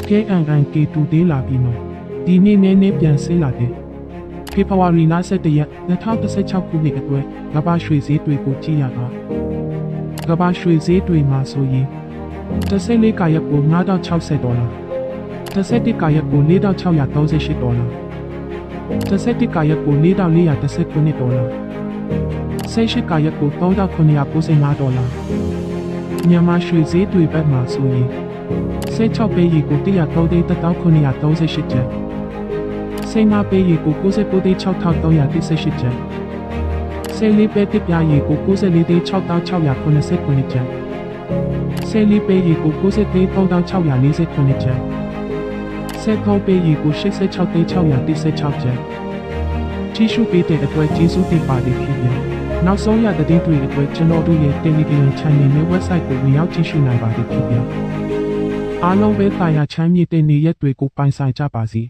KNNK2 ဒေးလာပြီးနော်ဒီနေ့နဲ့ပြန်ဆင်းလာတယ်ဖေဖော်ဝါရီလ17ရက်2016ခုနှစ်အတွက်ကမ္ဘာရွှေဈေးတွေကိုကြည့်ရတာကမ္ဘာရွှေဈေးတွေမှာဆိုရင်14ကာရက်ကို$9,06011ကာရက်ကို$4,63811ကာရက်ကို$4,419 18ကာရက်ကို$3,995မြန်မာရွှေဈေးတွေဘက်မှာဆိုရင်16ပဲရီကို$1,338ကျပ်15ပဲရီကို$99,6,318ကျပ်14ပဲတစ်ပြားရီကို$94,6,689ကျပ်14ပဲရီကို$93,649ကျပ်16ပဲရီကို$86,616ကျပ်ကြီးစုပေးတဲ့အတွက်ကျေးဇူးတင်ပါတယ်ခင်ဗျာနောက်ဆုံးရတဲ့တွေအတွက်ကျွန်တော်တို့ရဲ့ Telegram Channel နဲ့ Website ကိုဝင်ရောက်ကြည့်ရှုနိုင်ပါတယ်ခင်ဗျာအားလုံးပဲတာယာချမ်းမြေတဲ့နေရက်တွေကိုပိုင်ဆိုင်ကြပါစေ